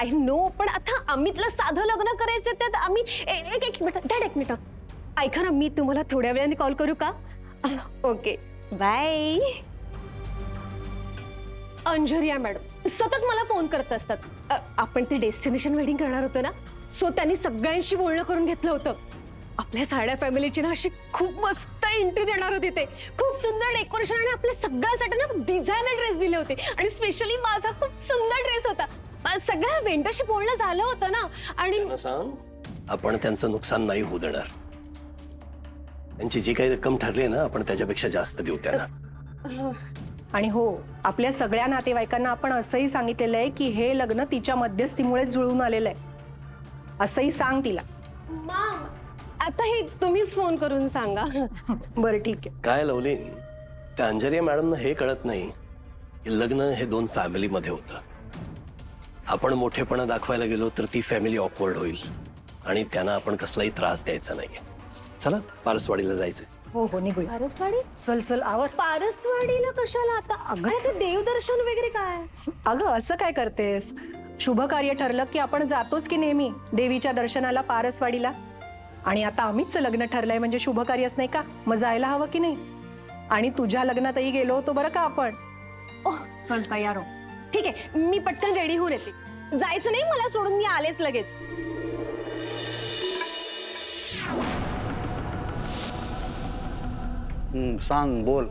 I know, पण आता अमितला साधं लग्न करायचं त्यात आम्ही एक मिनिट डॅड, एक मिनिट ऐका ना, मी तुम्हाला थोड्या वेळाने कॉल करू का? Okay bye. अंजरिया मॅडम सतत मला फोन करत असतात. आपण ते डेस्टिनेशन वेडिंग करणार होतं ना, सो त्यांनी सगळ्यांशी बोलणं करून घेतलं होतं. आपल्या साड्या फॅमिलीची ना अशी खूप मस्त एंट्री देणार होती. ते खूप सुंदर डेकोरेशन आणि आपल्या सगळ्यासाठी ना डिझायनर ड्रेस दिले होते आणि स्पेशली माझा खूप सुंदर ड्रेस होता. सगळ्या वेंडरशी बोलणं झालं होतं ना. आणि सांग, आपण त्यांचं नुकसान नाही होऊ देणार. त्यांची जी काही रक्कम ठरली ना, आपण त्याच्यापेक्षा जास्त देऊ त्यांना. आणि हो, आपल्या सगळ्या नातेवाईकांना आपण असंही सांगितलेलं आहे की हे लग्न तिच्या मध्यस्थीमुळे जुळून आलेलं आहे, असंही सांग तिला. मॉम, आता हे तुम्हीच फोन करून सांगा. बरं ठीक आहे. काय लवली, त्या अंजरिया मॅडमना हे कळत नाही की लग्न हे दोन फॅमिलीमध्ये होतं. आपण मोठेपणा दाखवायला गेलो तर ती फॅमिली ऑकवर्ड होईल आणि त्यांना आपण कसलाही त्रास द्यायचा नाहीये. चला पारसवाडीला जायचं. हो हो, निघूया. पारसवाडी? चल चल आवर. पारसवाडीला कशाला आता? अगं ते देवदर्शन वगैरे काय? अगं असं काय करतेस? शुभ कार्य ठरलं की आपण जातोच की नेहमी देवीच्या दर्शनाला पारसवाडीला. आणि आता अमितचं लग्न ठरलंय म्हणजे शुभ कार्यच नाही का? मग जायला हवं की नाही? आणि तुझ्या लग्नातही गेलो होतो बरं का आपण. चल तयार हो. ठीक आहे, मी पटकन रेडी होऊन येते. जायचं नाही मला सोडून, मी आलेच लगेच. सांग, बोल.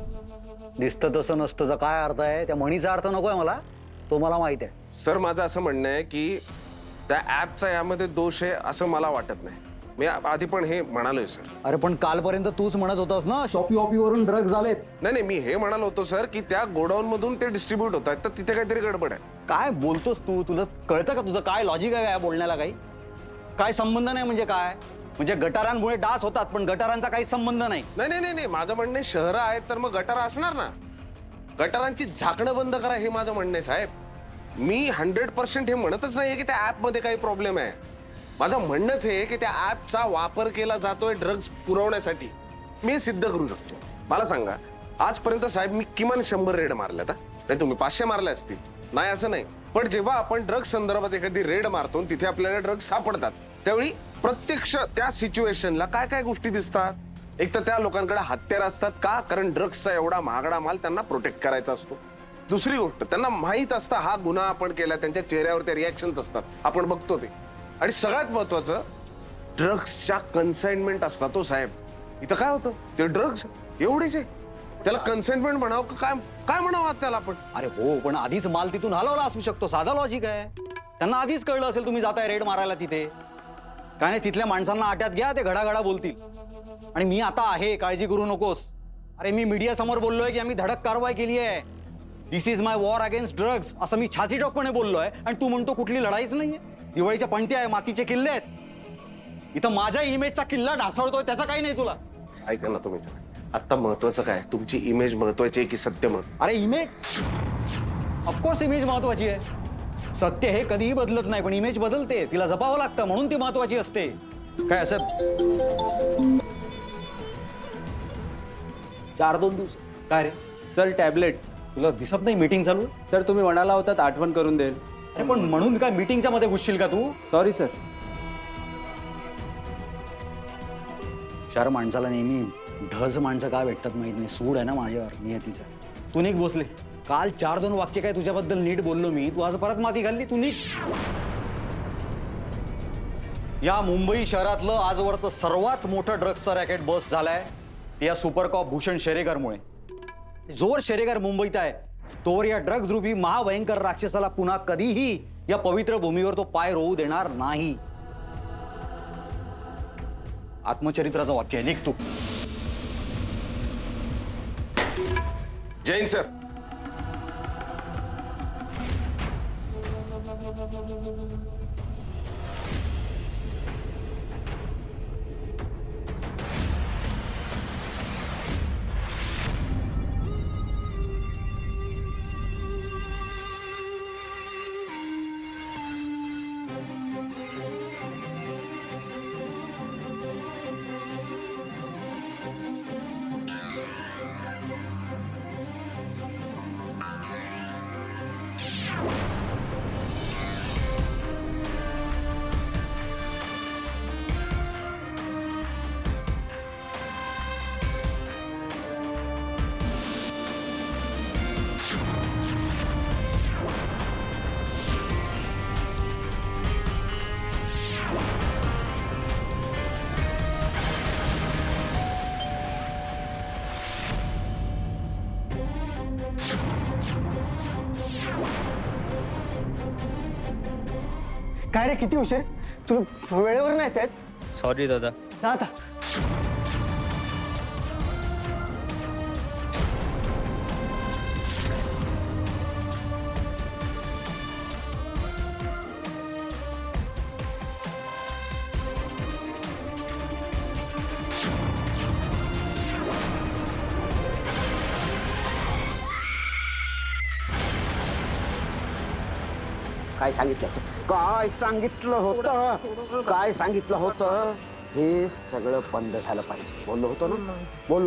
दिसतं तसं नसतं काय अर्थ आहे? त्या म्हणीचा अर्थ नकोय मला, तो मला माहित आहे. सर, माझं असं म्हणणं आहे की त्या ऍपचा यामध्ये दोष आहे असं मला वाटत नाही. मी आधी पण हे म्हणालोय सर. अरे पण कालपर्यंत तूच म्हणत होतास ना शॉपी वरून ड्रग्ज झालेत. नाही नाही, मी हे म्हणालो होतो सर की त्या गोडाऊन मधून ते डिस्ट्रीब्यूट होत आहेत, तर तिथे काहीतरी गडबड आहे. काय बोलतोस तू? तुला कळतं का? तुझं काय लॉजिक आहे काय बोलण्याला? काही काय संबंध नाही म्हणजे काय? म्हणजे गटारांमुळे डास होतात पण गटारांचा काही संबंध नाही. नाही नाही नाही, माझं म्हणणं शहरं आहेत तर मग गटार असणार ना. गटारांची झाकणं बंद करा हे माझं म्हणणं आहे साहेब. मी 100% हे म्हणतच नाहीये की त्या ऍप मध्ये काही प्रॉब्लेम आहे. माझं म्हणणंच हे की त्या ऍपचा वापर केला जातोय ड्रग्ज पुरवण्यासाठी. मी सिद्ध करू शकतो. मला सांगा, आजपर्यंत साहेब मी किमान 100 रेड मारल्यात. नाही तुम्ही 500 मारले असतील, नाही असं नाही. पण जेव्हा आपण ड्रग्ज संदर्भात एखादी रेड मारतो तिथे आपल्याला ड्रग्ज सापडतात, त्यावेळी प्रत्यक्ष त्या सिच्युएशनला काय काय गोष्टी दिसतात. एक तर त्या लोकांकडे हत्यार असतात का? कारण ड्रग्सचा एवढा महागडा माल त्यांना प्रोटेक्ट करायचा असतो. दुसरी गोष्ट, त्यांना माहित असतं हा गुन्हा आपण केला. त्यांच्या चेहऱ्यावर ते रिॲक्शन असतात, आपण बघतो ते. आणि सगळ्यात महत्वाचं, ड्रग्सच्या कन्साइनमेंट असतात. तो साहेब, इथं काय होतं, ते ड्रग्स एवढेच आहे, त्याला कन्साइनमेंट म्हणावं काय काय म्हणावं त्याला आपण? अरे हो, पण आधीच माल तिथून हलवला असू शकतो. साधा लॉजिक आहे. त्यांना आधीच कळलं असेल तुम्ही जाताय रेड मारायला तिथे. काय नाही, तिथल्या माणसांना आट्यात घ्या, ते घडाघडा बोलतील. आणि मी आता आहे, काळजी करू नकोस. अरे मी मीडिया समोर बोललोय की आम्ही धडक कारवाई केली आहे. This is my war against drugs असं मी छातीटोकपणे बोललोय. आणि तू म्हणतो कुठली लढाईच नाहीये. दिवाळीच्या पणत्या आहे, मातीचे किल्ले आहेत. इथं माझ्या इमेजचा किल्ला ढासळतोय, त्याचा काही नाही तुला. ऐका ना तुम्ही, आता महत्वाचं काय, तुमची इमेज महत्वाची आहे की सत्य महत्वाचं? अरे इमेज, ऑफकोर्स इमेज महत्वाची आहे. सत्य हे कधीही बदलत नाही, पण इमेज बदलते, तिला जपावं लागतं, म्हणून ती महत्वाची असते. काय असं 4-2 दिवस काय रे? Sir tablet. तुला दिसत नाही मीटिंग चालू? सर तुम्ही म्हणाला होतात आठवण करून देईल. अरे पण म्हणून काय मीटिंगच्या मध्ये घुसशील का तू? Sorry sir. चार माणसाला नेहमी ढज माणसं काय भेटतात माहित नाही. सूड आहे ना माझ्यावर नियतीचा. तू निघ भोसले. काल 4-2 वाक्य काय तुझ्याबद्दल नीट बोललो मी, तू आज परत माती घालली. तू निघ. या मुंबई शहरातलं आजवरचं सर्वात मोठं ड्रग्सचं रॅकेट बस झालाय ते या सुपर कॉप भूषण शेरेकरमुळे. जोवर शेरेकर मुंबईत आहे तोवर या ड्रग्ज रूपी महाभयंकर राक्षसाला पुन्हा कधीही या पवित्र भूमीवर तो पाय रोवू देणार नाही. आत्मचरित्राचं वाक्य आहे, निघ तू. जैन सर. काय रे किती उशीर तू वेळेवर नाही येत सॉरी दादा. जा आता. काय सांगितलं होतं काय सांगितलं होतं काय सांगितलं होतं हे सगळं बंद झालं पाहिजे बोललो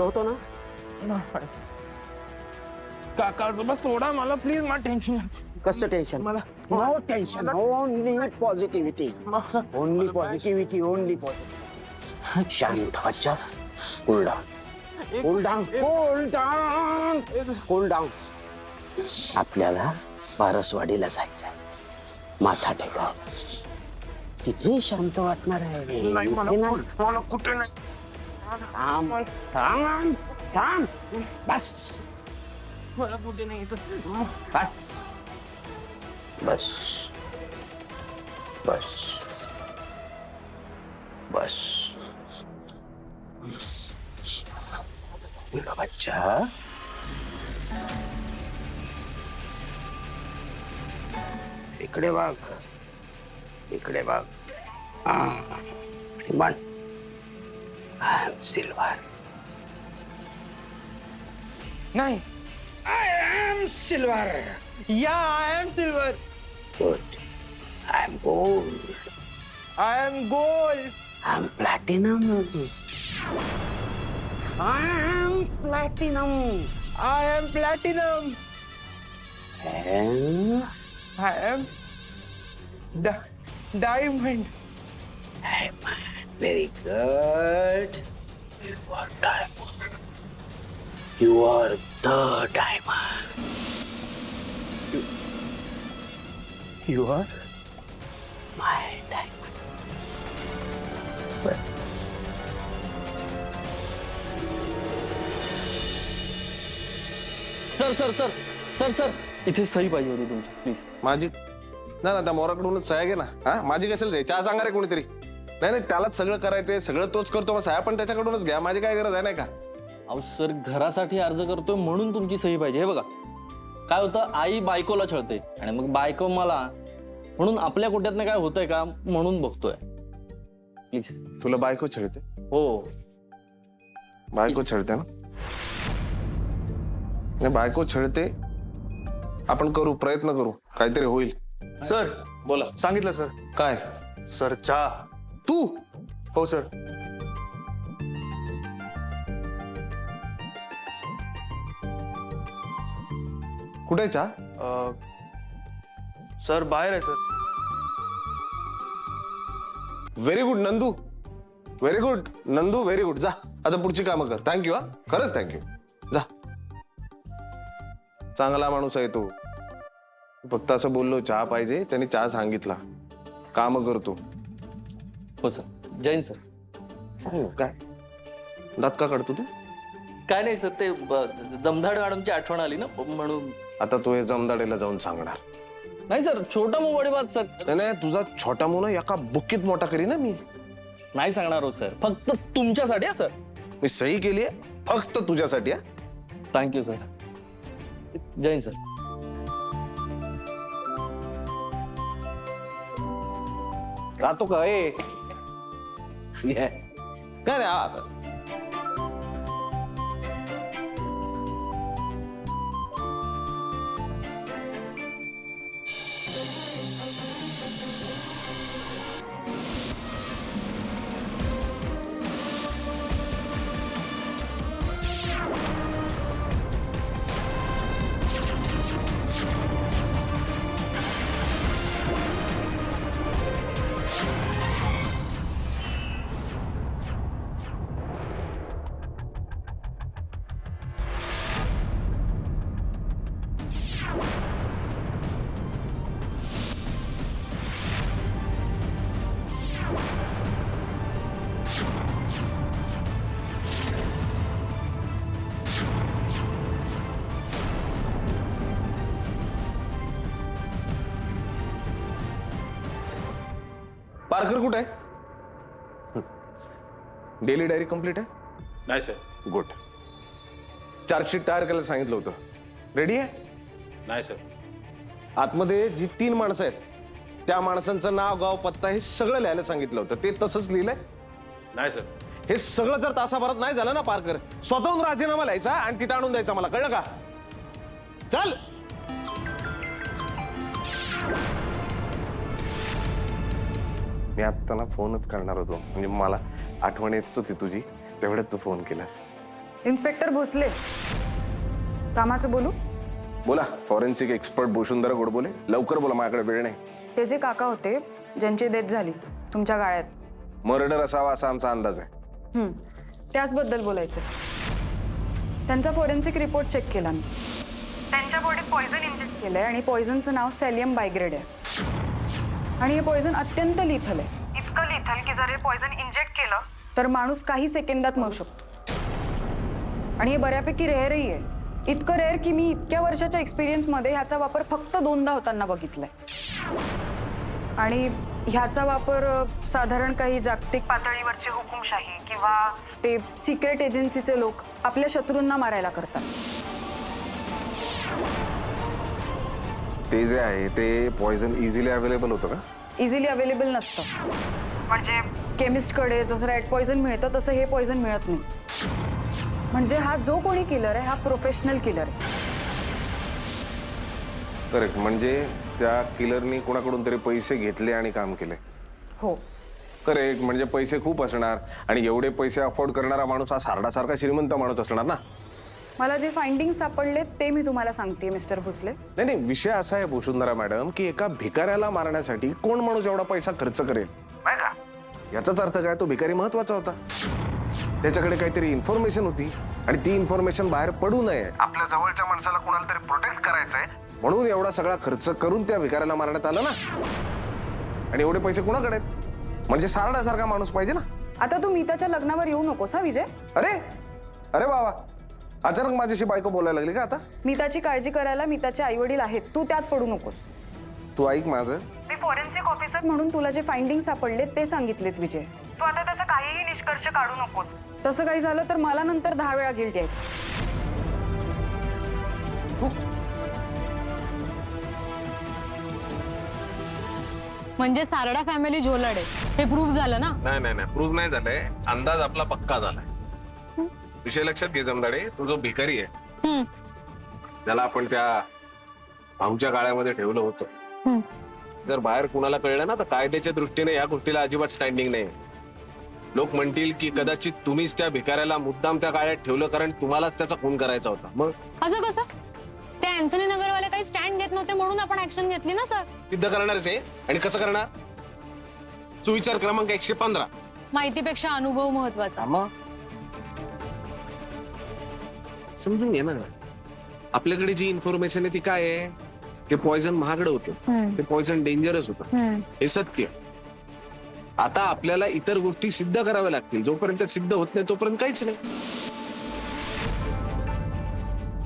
होतो ना काकाचं बस सोडा मला प्लीज मला टेन्शन कसं tension no tension only positivity only positivity only positivity शांत बच्चा कूल डाऊन कूल डाऊन आपल्याला पारसवाडीला जायचंय माथा टेका तिथे शांत वाटणार आहे मला कुठे नाही थांब थांब थांब बस मला कुठे नाही बस बस बस बस मेरा बच्चा इकडे बघ इकडे बघ म्हण आय एम सिल्वर नाही आय एम सिल्वर या I am silver good I am gold I am gold I am platinum I am platinum I am platinum I am diamond Very good. You are diamond. You are the diamond. You are my diamond. Sir sir sir sir sir इथे सही पाहिजे होती तुमची please. माझी ना त्या मोराकडूनच सह्या घे ना. हा माझी कशाला घ्यायची? चहा सांगा रे कोणीतरी. नाही त्यालाच सगळं करायचंय सगळं तोच करतो मग सह्या पण त्याच्याकडूनच घ्या. माझी काय गरज आहे नाही का? अहो सर घरासाठी अर्ज करतोय म्हणून तुमची सही पाहिजे. हे बघा काय होतं आई बायकोला छळते आणि मग बायको मला म्हणून आपल्या कोट्यातनं काय होतंय का म्हणून बघतोय प्लीज. तुला बायको छळते? हो बायको छळते ना? नाही, बायको छळते. आपण करू प्रयत्न करू काहीतरी होईल. सर बोला. सांगितलं सर. काय? सर चहा. तू? हो सर. कुठे चहा? सर बाहेर आहे sir. Very good Nandu. Very good Nandu. Very good. जा आता पुढची कामं कर. थँक्यू. हा खरंच थँक्यू. जा. चांगला माणूस आहे तो. फक्त असं बोललो चहा पाहिजे त्यांनी चहा सांगितला. काम करतो. हो सर. जैन सर. काय दात का काढतो तू? काय नाही सर ते जमधाड मॅडमची आठवण आली ना म्हणून. आता तो हे जमदाडेला जाऊन सांगणार. नाही सर छोटा मोबाईल बात सर. नाही तुझा छोटा मुलं एका बुक्कीत मोठा करी ना मी. नाही सांगणार हो सर फक्त तुमच्यासाठी हा सर. मी सही केली आहे फक्त तुझ्यासाठी. हा थँक्यू सर. जैन सर. जातो का? काय रे? पारकर कुठे आहे? डेली डायरी कंप्लीट आहे? नाही सर. गुड. चार्जशीट तयार करायला सांगितलं होतं, रेडी आहे? नाही सर. आतमध्ये जी 3 माणसं आहेत त्या माणसांचं नाव, गाव, पत्ता हे सगळं लिहायला सांगितलं होतं, ते तसंच लिहिलंय? नाही सर. हे सगळं जर तासाभरात नाही झालं ना पारकर, स्वतःहून राजीनामा लिहायचा आणि तिथं आणून द्यायचा मला, कळलं का? चल. मी आता ना फोनच करणार होतो, म्हणजे मला आठवण येत होती तुझी, तेवढ्यात तू फोन केलास. इन्स्पेक्टर भोसले, कामाचं बोलू? बोला. फॉरेन्सिक एक्सपर्ट भूषुंदरा गोडबोले, लवकर बोला, माझ्याकडे वेळ नाही. ते जे काका होते ज्यांची डेथ झाली तुमच्या गाळ्यात, मर्डर असावा असा आमचा अंदाज आहे. त्याचबद्दल बोलायचं. त्यांचा फॉरेन्सिक रिपोर्ट चेक केला मी. त्यांच्या बॉडीत पॉइझन इंजेक्ट केलंय आणि पॉइझनचं नाव सॅलियम बायग्रेड आहे. आणि हे पॉइझन अत्यंत लिथल आहे. इतकं लिथल की जर हे पॉइझन इंजेक्ट केलं तर माणूस काही सेकंदात मरू शकतो. आणि हे बऱ्यापैकी रेअरही आहे. इतकं रेअर की मी इतक्या वर्षाच्या एक्सपिरियन्समध्ये ह्याचा वापर फक्त 2दा होताना बघितलाय. आणि ह्याचा वापर साधारण काही जागतिक पातळीवरची हुकुमशाही किंवा ते सिक्रेट एजन्सीचे लोक आपल्या शत्रूंना मारायला करतात. ते जे आहे ते पॉइझन इझिली अवेलेबल होतं का? इझिली अवेलेबल नसतं. म्हणजे केमिस्टकडे जसं रॅट पॉइझन मिळतं तसं हे पॉइझन मिळत नाही. म्हणजे हा जो कोणी किलर आहे हा प्रोफेशनल किलर आहे. करेक्ट. म्हणजे त्या किलरनी कोणाकडून तरी पैसे घेतले आणि काम केले. हो. करेक्ट. म्हणजे पैसे खूप असणार आणि एवढे पैसे अफोर्ड करणारा माणूस हा सारडासारखा श्रीमंत माणूस असणार ना. मला जे फाइंडिंग सापडले ते मी तुम्हाला सांगते मिस्टर भोसले. नाही नाही, विषय असा आहे वसुंधरा मॅडम की एका भिकाऱ्याला मारण्यासाठी कोण माणूस एवढा पैसा खर्च करेल, नाही का? याचाच अर्थ काय, तो भिकारी महत्वाचा होता. त्याच्याकडे काहीतरी इन्फॉर्मेशन होती आणि ती इन्फॉर्मेशन बाहेर पडू नये, आपल्या जवळच्या माणसाला कोणाला तरी प्रोटेक्ट करायचंय म्हणून एवढा सगळा खर्च करून त्या भिकाऱ्याला मारण्यात आलं ना. आणि एवढे पैसे कोणाकडे आहेत? म्हणजे सारडासारखा माणूस पाहिजे ना. आता तू मीताच्या लग्नावर येऊ नकोस हा विजय. अरे अरे बाबा, अचानक माझ्याशी बायको बोलायला लागली का आता? मीताची काळजी करायला मीताचे आई वडील आहेत, तू त्यात पडू नकोस. तू ऐक माझं. मी फॉरेन्सिक ऑफिसर म्हणून तुला जे फाइंडिंग सापडले ते सांगितलेत विजय. तू आता त्याचा काहीही निष्कर्ष काढू नकोस. तसं काही झालं तर मला नंतर 10 वेळा गिल्ट यायचं. म्हणजे सारडा फॅमिली झोलड आहे हे प्रूव्ह झालं ना? नाही नाही नाही, प्रूव्ह नाही झालंय, अंदाज आपला पक्का झालाय. विषय लक्षात घे जमदाडे, तो जो भिकारी आहे त्याला आपण त्या आमच्या गाळ्यामध्ये ठेवलं होतं. जर बाहेर कुणाला कळलं ना तर कायद्याच्या दृष्टीने या गोष्टीला अजिबात स्टँडिंग नाही. लोक म्हणतील की कदाचित तुम्हीच त्या भिकाऱ्याला मुद्दाम त्या गाळ्यात ठेवलं कारण तुम्हालाच त्याचा खून करायचा होता. मग असं कसं? ते अँथनी नगरवाले काही स्टँड घेत नव्हते म्हणून आपण ऍक्शन घेतली ना सर. सिद्ध करणारच आहे. आणि कसं करणार? सुविचार क्रमांक 115. माहितीपेक्षा अनुभव महत्वाचा. समजून घे ना, आपल्याकडे जी इन्फॉर्मेशन आहे ती काय आहे? ते पॉइझन महागडं होतं, ते पॉइझन डेंजरस होतं, हे सत्य. आता आपल्याला इतर गोष्टी सिद्ध कराव्या लागतील. जोपर्यंत सिद्ध होत नाही तोपर्यंत काहीच नाही.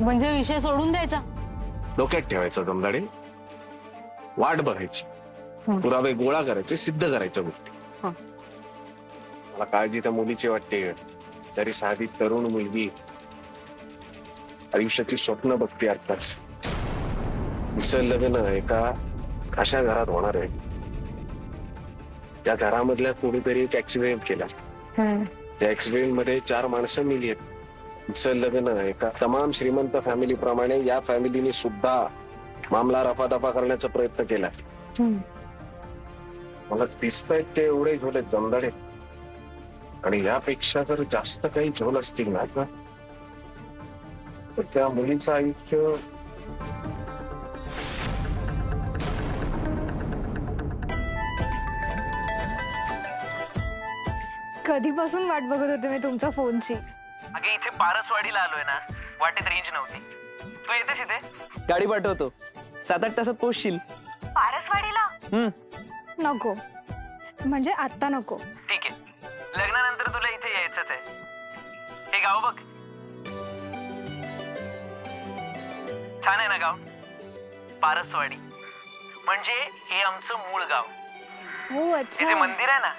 म्हणजे विषय सोडून द्यायचा? डोक्यात ठेवायचं जमदाडे, वाट बघायची, पुरावे गोळा करायचे, सिद्ध करायच्या गोष्टी. मला काळजी त्या मुलीची वाटते. जरी साधी तरुण मुलगी आयुष्याची स्वप्न बघते आताच. तिचं लग्न एका अशा घरात होणार आहे त्या घरामधल्या कोणीतरी एक ऍक्सिडेंट केला. त्या ऍक्सिडेंट मध्ये 4 माणसं मेली आहेत. तिचं लग्न एका तमाम श्रीमंत फॅमिली प्रमाणे या फॅमिलीने सुद्धा मामला रफादफा करण्याचा प्रयत्न केला. मला दिसतंय ते एवढे झोल आहेत जमदाडे. आणि यापेक्षा जर जास्त काही झोल असतील ना तर त्या मुलीचं आयुष्य कधीपासून वाट बघत होते मी तुमच्या फोनची. अगे इथे पारसवाडीला आलोय ना, वाटेत रेंज नव्हती. तू येतेस इथे? गाडी पाठवतो, 7-8 तासात पोहोचशील. पारसवाडीला? नको, म्हणजे आत्ता नको. ठीक आहे, लग्नानंतर तुला इथे यायचंच आहे. हे गाव बघ, छान आहे ना गाव? पारसवाडी म्हणजे हे आमचं मूळ गाव. हो अच्छा मंदिर आहे ना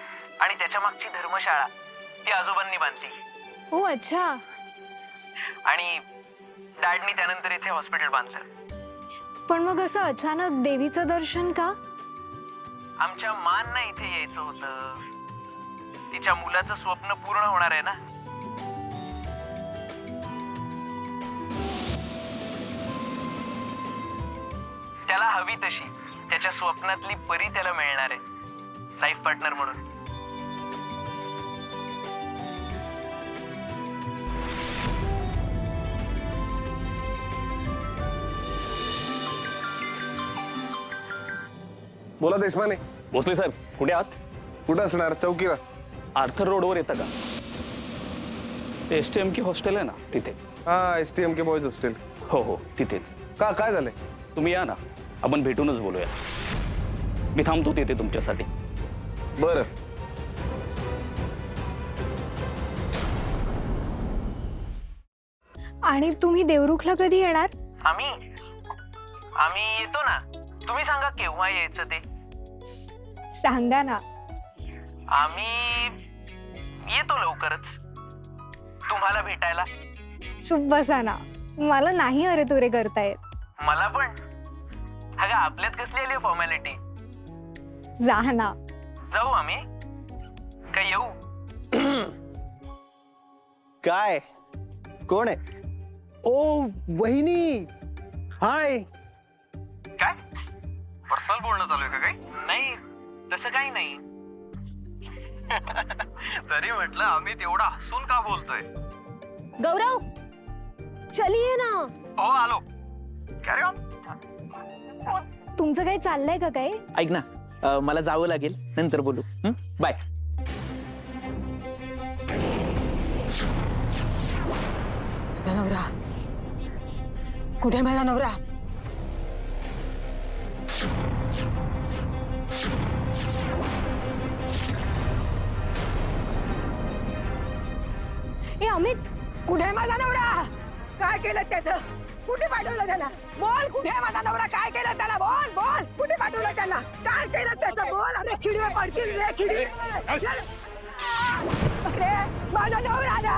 आणि त्याच्या मागची धर्मशाळा ती आजोबांनी बांधली. हो अच्छा. आणि डॅडनी त्यानंतर इथे हॉस्पिटल बांधलं. पण मग असं अचानक देवीचं दर्शन का? आमच्या मानना इथे यायचं होतं. तिच्या मुलाचं स्वप्न पूर्ण होणार आहे ना. त्याला हवी तशी त्याच्या स्वप्नातली परी त्याला मिळणार आहे लाईफ पार्टनर म्हणून. बोला देशमाने. भोसले साहेब कुठे आहात? कुठं असणार? चौकीला. आर्थर रोडवर येतं का? STMK हॉस्टेल आहे ना तिथे. हा STMK बॉयज हॉस्टेल. हो हो तिथेच. का काय झालंय? तुम्ही या ना, आपण भेटूनच बोलूया. मी थांबतो तिथे तुमच्यासाठी. बरं. आणि तुम्ही देवरुखला कधी येणार? आम्ही येतो ना. तुम्ही सांगा केव्हा यायचं ते. सांगा ना. आम्ही येतो लवकरच तुम्हाला भेटायला. चुप बसा ना, मला नाही अरे तुरे करतायत. मला पण. अगं आपल्यात कसली आली फॉर्मॅलिटी. जा ना. जाऊ आम्ही. काय येऊ? काय कोण आहे? ओ वहिनी. हाय. काय पर्सनल बोलणं चालू आहे का? काही नाही तसं काही नाही. तरी म्हटलं आम्ही तेवढा हसून का बोलतोय. गौरव चलिये ना. हो आलो. Carry on. तुमचं काही चाललंय का काय? ऐक ना मला जावं लागेल नंतर बोलू. बाय. माझा नवरा कुठे? माझा नवरा ए अमित, कुठे? माझा नवरा काय केलं त्याचं? कुठे पाठवलं त्याला? बोल कुठे माझा नवरा? काय केलं त्याला? बोल बोल. कुठे पाठवलं त्याला? काय केलं त्याचं? बोल. अरे खिडवे पडतील रे खिडवे. अरे माझा नवरा ना.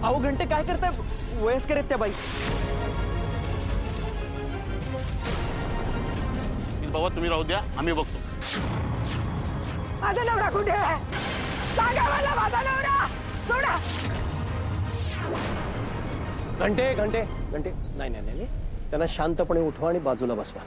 अहो घंटे काय करताय? वयस्कर आहेत त्या बाई. बाबा तुम्ही राहू द्या, आम्ही बघतो. माझा नवरा कुठे? सांगा मला माझा नवरा. सोडा. घंटे घंटे घंटे. नाही नाही नाही, त्यांना शांतपणे उठवा आणि बाजूला बसवा.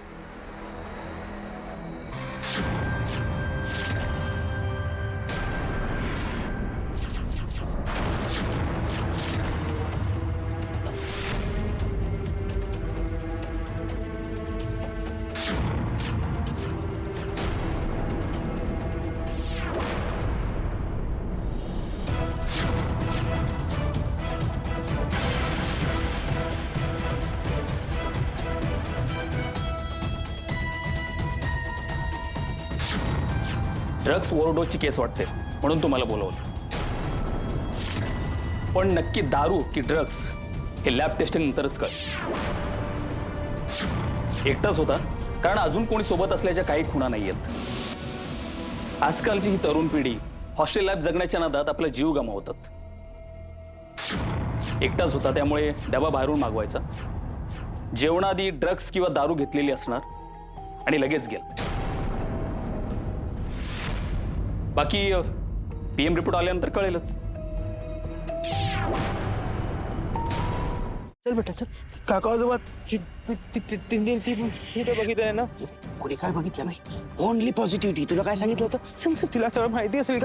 ड्रग्स ओव्हरडोसची केस वाटते म्हणून तुम्हाला बोलवलं. पण नक्की दारू की ड्रग्स हे लॅब टेस्टिंग नंतरच कळ. एकटाच होता कारण अजून कोणी सोबत असल्याच्या काही खुणा नाहीयेत. आजकालची ही तरुण पिढी हॉस्टेल लाईफ जगण्याच्या नादात आपला जीव गमावतात. एकटाच होता त्यामुळे डबा बाहेरून मागवायचा, जेवणाआधी ड्रग्स किंवा दारू घेतलेली असणार आणि लगेच गेला. बाकी PM रिपोर्ट आल्यानंतर कळेलच. चल बेटा चल. काका आजोबा बघितलंय ना. कुणी काय बघितलं नाही. Only positivity. तुला काय सांगितलं होतं? तिला सगळं माहिती असेल.